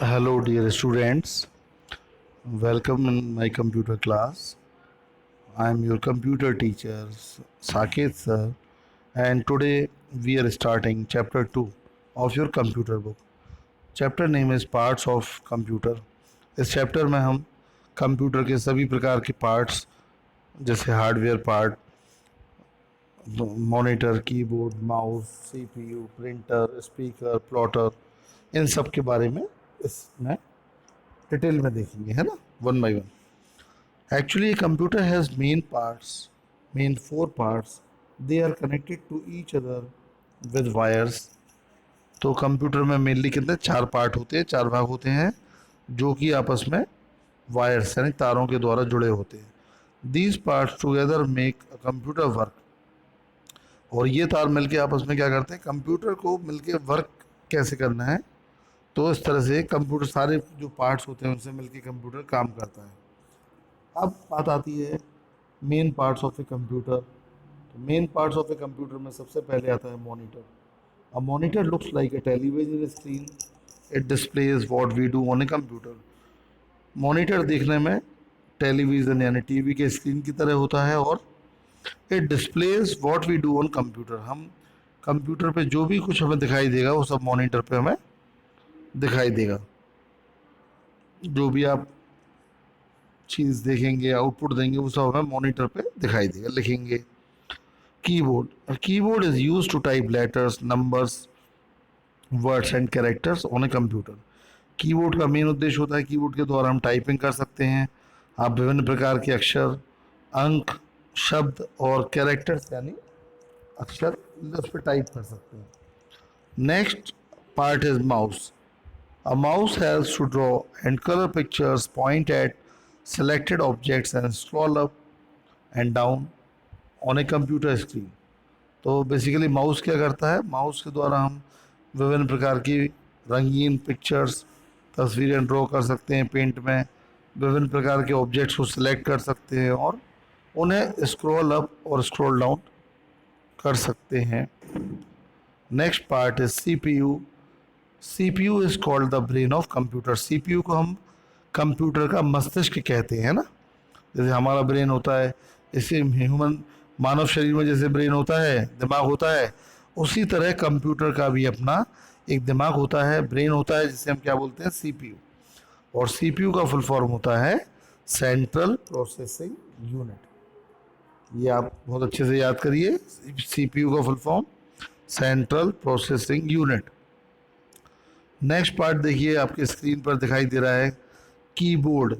Hello, dear students. Welcome in my computer class. I am your computer teacher, Saket sir, and today we are starting chapter 2 of your computer book. Chapter name is Parts of Computer. इस chapter में हम computer के सभी प्रकार के parts जैसे hardware part, monitor, keyboard, mouse, CPU, printer, speaker, plotter, इन सब के बारे में इसमें डिटेल में देखेंगे, है ना, one by one. Actually, a computer has main four parts. They are connected to each other with wires. तो कंप्यूटर में मेनली कितने चार पार्ट होते हैं, चार भाग होते हैं जो कि आपस में वायर्स यानी तारों के द्वारा जुड़े होते हैं. These parts together make a computer work. और ये तार मिलके आपस में क्या करते हैं, कंप्यूटर को मिलके वर्क कैसे करना है. तो इस तरह से कंप्यूटर सारे जो पार्ट्स होते हैं उनसे मिलके कंप्यूटर काम करता है. अब बात आती है main parts of a computer. तो main parts of a computer में सबसे पहले आता है monitor. A monitor looks like a television screen. It displays what we do on a computer. Monitor देखने में टेलीविज़न यानी टीवी के स्क्रीन की तरह होता है और it displays what we do on computer. हम कंप्यूटर पे जो भी कुछ हमें दिखाई देगा वो सब मॉनिटर पे हमें दिखाई देगा. जो भी आप चीज़ देखेंगे, आउटपुट देंगे, वो सब हमें मॉनिटर पे दिखाई देगा. लिखेंगे keyboard is use to type letters, numbers, words and characters on a computer. Keyboard का मेन उद्देश्य होता है कीबोर्ड के द्वारा हम टाइपिंग कर सकते हैं. आप विभिन्न प्रकार के अक्षर, अंक, शब्द और कैरेक्टर्स यानी अक्षर उस पर टाइप कर सकते हैं. Next part is mouse. A mouse helps to draw and color pictures, point at selected objects and scroll up and down on a computer screen. तो बेसिकली माउस क्या करता है, माउस के द्वारा हम विभिन्न प्रकार की रंगीन पिक्चर्स, तस्वीरें ड्रॉ कर सकते हैं पेंट में, विभिन्न प्रकार के ऑब्जेक्ट्स को सिलेक्ट कर सकते हैं और उन्हें स्क्रॉल अप और स्क्रॉल डाउन कर सकते हैं. Next part is CPU. CPU is called the brain of computer. CPU को हम कंप्यूटर का मस्तिष्क कहते हैं ना. जैसे हमारा ब्रेन होता है, इसे ह्यूमन मानव शरीर में जैसे ब्रेन होता है, दिमाग होता है, उसी तरह कंप्यूटर का भी अपना एक दिमाग होता है, ब्रेन होता है, जिसे हम क्या बोलते हैं, सीपीयू. और सीपीयू का फुल फॉर्म होता है सेंट्रल प्रोसेसिंग यूनिट. ये आप बहुत अच्छे से याद करिए, सीपीयू का full form central processing unit. Next part देखिए, आपके स्क्रीन पर दिखाई दे रहा है कीबोर्ड.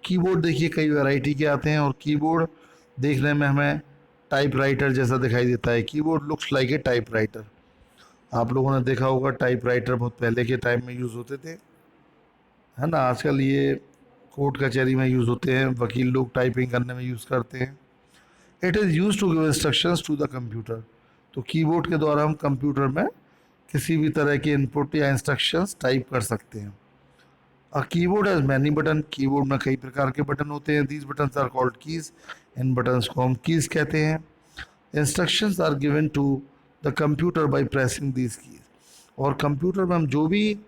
कीबोर्ड देखिए कई वैरायटी के आते हैं और कीबोर्ड देखने में हमें टाइपराइटर जैसा दिखाई देता है. कीबोर्ड लुक्स लाइक ए टाइपराइटर. आप लोगों ने देखा होगा टाइपराइटर बहुत पहले के टाइम में यूज़ होते थे, है ना. आजकल ये कोर्ट कचहरी में यूज़ होते हैं, वकील लोग टाइपिंग करने में यूज़ करते हैं. It is use to give instructions to the computer. तो कीबोर्ड के द्वारा हम कंप्यूटर में किसी भी तरह के इनपुट या इंस्ट्रक्शंस टाइप कर सकते हैं. A keyboard has many button. Keyboard में कई प्रकार के बटन होते हैं. These buttons are called keys. इन बटन्स को हम कीज़ कहते हैं. Instructions are given to the computer by pressing these keys. और कंप्यूटर में हम जो भी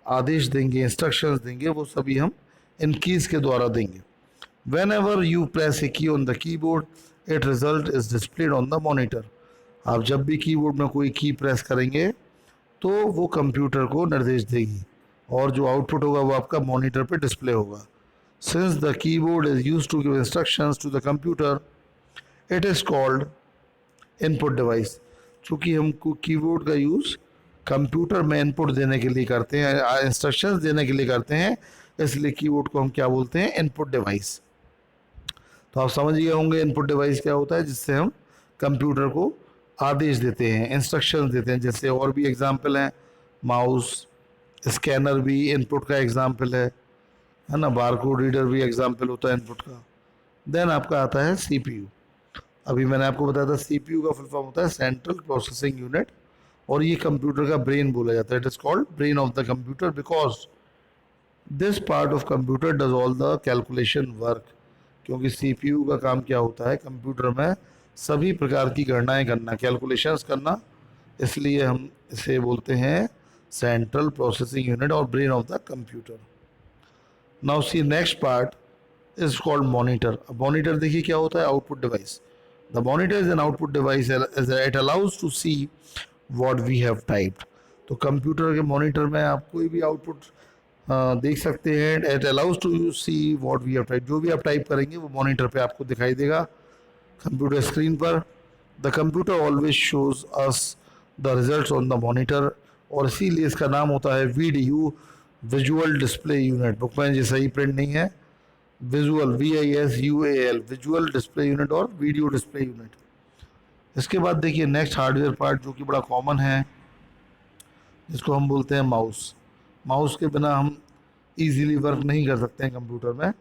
आदेश देंगे, इंस्ट्रक्शंस देंगे, वो सभी हम इन कीज़ के द्वारा देंगे. वेन एवर यू प्रेस ए की on the keyboard, it result is displayed on the monitor. आप जब भी कीबोर्ड में कोई की प्रेस करेंगे तो वो कंप्यूटर को निर्देश देगी और जो आउटपुट होगा वो आपका मॉनिटर पे डिस्प्ले होगा. Since the keyboard is use to give instructions to the computer, it is called input device. चूँकि हम कीबोर्ड का यूज़ कंप्यूटर में इनपुट देने के लिए करते हैं, इंस्ट्रक्शंस देने के लिए करते हैं, इसलिए कीबोर्ड को हम क्या बोलते हैं, इनपुट डिवाइस. तो आप समझ गए होंगे इनपुट डिवाइस क्या होता है, जिससे हम कंप्यूटर को आदेश देते हैं, इंस्ट्रक्शंस देते हैं. जैसे और भी एग्जांपल हैं, माउस, स्कैनर भी इनपुट का एग्जांपल है ना. बारकोड रीडर भी एग्जांपल होता है इनपुट का. देन आपका आता है सीपीयू. अभी मैंने आपको बताया था सीपीयू का फुल फॉर्म होता है सेंट्रल प्रोसेसिंग यूनिट और ये कंप्यूटर का ब्रेन बोला जाता है. It is called brain of the computer because this part of computer does all the calculation work. क्योंकि सीपीयू का काम क्या होता है, कंप्यूटर में सभी प्रकार की गणनाएं करना, कैलकुलेशंस करना, इसलिए हम इसे बोलते हैं central processing unit or brain of the computer. Now see next part is called monitor. अब monitor देखिए क्या होता है, output device. The monitor is an output device as it allows to see what we have typed. तो computer के monitor में आप कोई भी आउटपुट देख सकते हैं. It allows to see what we have type. जो भी आप टाइप करेंगे वो मॉनिटर पे आपको दिखाई देगा कंप्यूटर स्क्रीन पर. The computer always shows us the results on the monitor, और इसीलिए इसका नाम होता है VDU, visual display unit. Book में ये सही प्रिंट नहीं है. Visual VISUAL, visual display unit और वीडियो डिस्प्ले यूनिट. इसके बाद देखिए नेक्स्ट हार्डवेयर पार्ट जो कि बड़ा कॉमन है, जिसको हम बोलते हैं माउस. माउस के बिना हम इजीली वर्क नहीं कर सकते हैं कंप्यूटर में.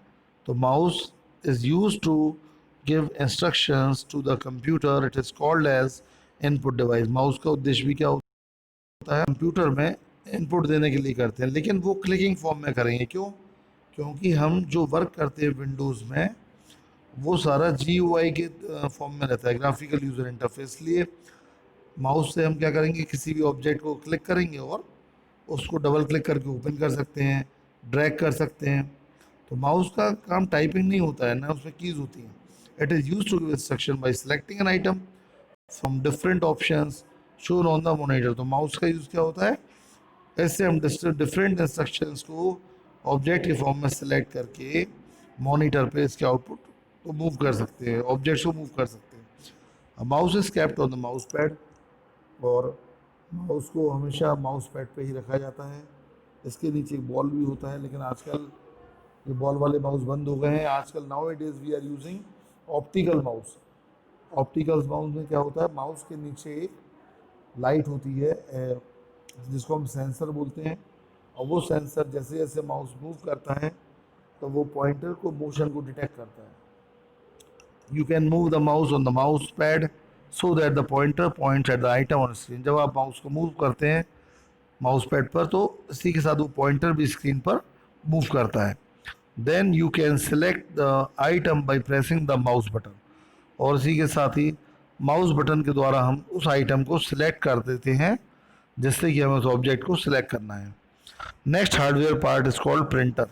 तो mouse is use to give instructions to the computer. It is called as input device. Mouse का उद्देश्य भी क्या होता है, कंप्यूटर में इनपुट देने के लिए करते हैं, लेकिन वो क्लिकिंग फॉर्म में करेंगे. क्यों? क्योंकि हम जो वर्क करते हैं विंडोज़ में वो सारा GUI के फॉर्म में रहता है, ग्राफिकल यूज़र इंटरफेस. लिए माउस से हम क्या करेंगे, किसी भी ऑब्जेक्ट को क्लिक करेंगे और उसको डबल क्लिक करके ओपन कर सकते हैं, ड्रैग कर सकते हैं. तो माउस का काम टाइपिंग नहीं होता है ना, उसमें कीज़ होती हैं. It is use to give instruction by selecting an item from different options shown on the monitor. तो माउस का यूज़ क्या होता है, ऐसे हम डिफरेंट इंस्ट्रक्शंस को ऑब्जेक्ट के फॉर्म में सेलेक्ट करके मॉनिटर पे इसके आउटपुट को मूव कर सकते हैं, ऑब्जेक्ट्स को मूव कर सकते हैं. Mouse is kept on the mouse pad, और माउस को हमेशा माउस पैड पे ही रखा जाता है. इसके नीचे एक बॉल भी होता है, लेकिन आजकल ये बॉल वाले माउस बंद हो गए हैं. आजकल now it is we are using optical mouse. Optical mouse में क्या होता है, माउस के नीचे एक लाइट होती है जिसको हम सेंसर बोलते हैं, और वो सेंसर जैसे जैसे माउस मूव करता है तो वो पॉइंटर को मोशन को डिटेक्ट करता है. You can move the mouse on the mouse pad so that the pointer points at the item on screen. जब आप माउस को मूव करते हैं माउस पैड पर तो इसी के साथ वो पॉइंटर भी स्क्रीन पर मूव करता है. Then you can select the item by pressing the mouse button, और इसी के साथ ही माउस बटन के द्वारा हम उस आइटम को सिलेक्ट कर देते हैं जिससे कि हमें उस ऑब्जेक्ट को सिलेक्ट करना है. Next hardware part is called printer.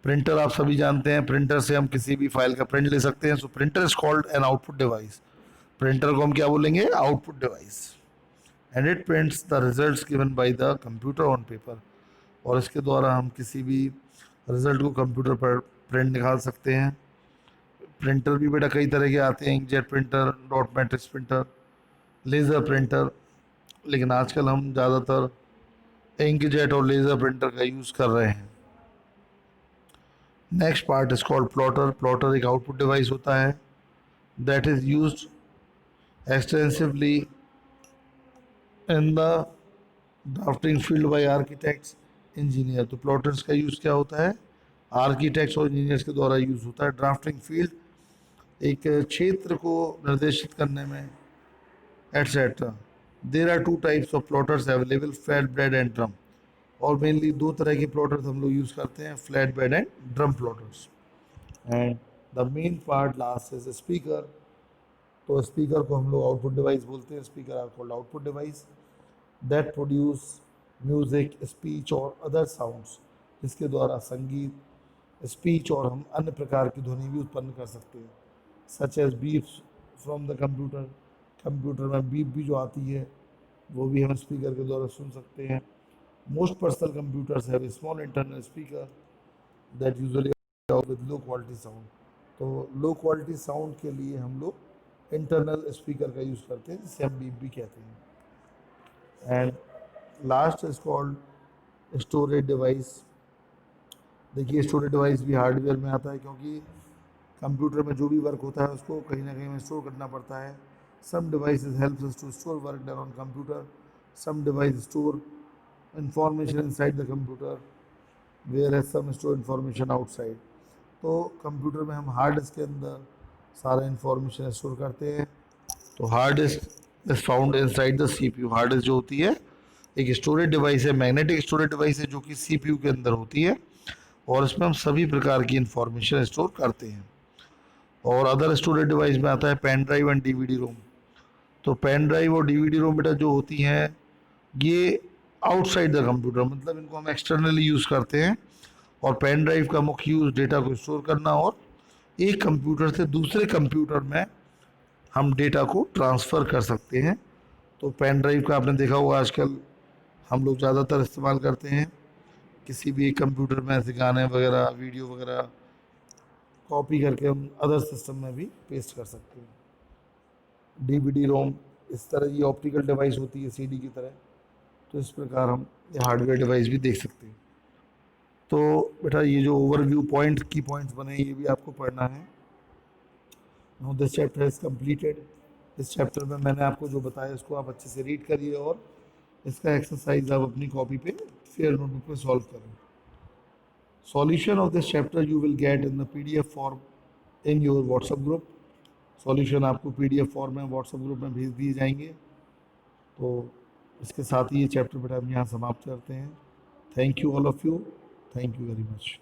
Printer आप सभी जानते हैं, प्रिंटर से हम किसी भी फाइल का प्रिंट ले सकते हैं. सो printer is called an output device. Printer को हम क्या बोलेंगे, output device. And it prints the results given by the computer on paper. और इसके द्वारा हम किसी भी रिजल्ट को कंप्यूटर पर प्रिंट निकाल सकते हैं. प्रिंटर भी बेटा कई तरह के आते हैं, inkjet printer, dot matrix printer, laser printer, लेकिन आजकल हम ज़्यादातर इंकजेट और लेज़र प्रिंटर का यूज़ कर रहे हैं. Next part is called plotter. Plotter एक आउटपुट डिवाइस होता है that is used extensively in the drafting field by architects, engineer. तो प्लॉटर्स का यूज़ क्या होता है, आर्किटेक्ट्स और इंजीनियर्स के द्वारा यूज़ होता है. ड्राफ्टिंग फील्ड एक क्षेत्र को निर्देशित करने में, etcetera. There are two types of plotters available, flat bed and drum. और मेनली दो तरह के प्लॉटर्स हम लोग यूज़ करते हैं, flat bed and drum plotters. And the main part last is speaker. तो स्पीकर को हम लोग आउटपुट डिवाइस बोलते हैं. Speaker are called output device that produce music, speech और अदर साउंड्स, जिसके द्वारा संगीत, स्पीच और हम अन्य प्रकार की ध्वनि भी उत्पन्न कर सकते हैं. Such as beeps from the computer. Computer में बीप भी जो आती है वो भी हम स्पीकर के द्वारा सुन सकते हैं. Most personal computers have a small internal speaker that usually with low quality sound. तो लो क्वालिटी साउंड के लिए हम लोग इंटरनल स्पीकर का यूज़ करते हैं, जिसे हम बीप भी कहते हैं. And last is called storage device. देखिए स्टोरेज डिवाइस भी हार्डवेयर में आता है, क्योंकि कंप्यूटर में जो भी वर्क होता है उसको कहीं ना कहीं में स्टोर करना पड़ता है. Some devices helps us to store work done on computer. Some device store information inside the computer, whereas some store information outside. तो कंप्यूटर में हम हार्ड डिस्क के अंदर सारा इंफॉर्मेशन स्टोर करते हैं. तो hard disk is found inside the CPU. Hard disk जो होती है एक स्टोरेज डिवाइस है, मैग्नेटिक स्टोरेज डिवाइस है जो कि CPU के अंदर होती है, और इसमें हम सभी प्रकार की इंफॉर्मेशन स्टोर करते हैं. और अदर स्टोरेज डिवाइस में आता है पेन ड्राइव एंड DVD रोम. तो पेन ड्राइव और DVD रोम बेटा जो होती हैं ये आउटसाइड द कंप्यूटर, मतलब इनको हम एक्सटर्नली यूज़ करते हैं। और पेन ड्राइव का मुख्य यूज़ डेटा को स्टोर करना और एक कंप्यूटर से दूसरे कंप्यूटर में हम डेटा को ट्रांसफ़र कर सकते हैं। तो पेन ड्राइव का आपने देखा होगा आजकल हम लोग ज़्यादातर इस्तेमाल करते हैं। किसी भी एक कंप्यूटर में ऐसे गाने वगैरह वीडियो वगैरह कॉपी करके हम अदर सिस्टम में भी पेस्ट कर सकते हैं। डीवीडी रोम इस तरह की ऑप्टिकल डिवाइस होती है सीडी की तरह, तो इस प्रकार हम ये हार्डवेयर डिवाइस भी देख सकते हैं। तो बेटा ये जो ओवरव्यू पॉइंट की पॉइंट्स बने ये भी आपको पढ़ना है। Now this chapter is completed. इस चैप्टर में मैंने आपको जो बताया इसको आप अच्छे से रीड करिए और इसका एक्सरसाइज आप अपनी कॉपी पे फेयर नोटबुक पे सॉल्व करें। Solution of this chapter you will get in the PDF form in your WhatsApp group. Solution आपको पीडीएफ फॉर्म में व्हाट्सएप ग्रुप में भेज दिए जाएंगे। तो इसके साथ ही ये चैप्टर बेटा हम यहाँ समाप्त करते हैं। Thank you all of you, thank you very much.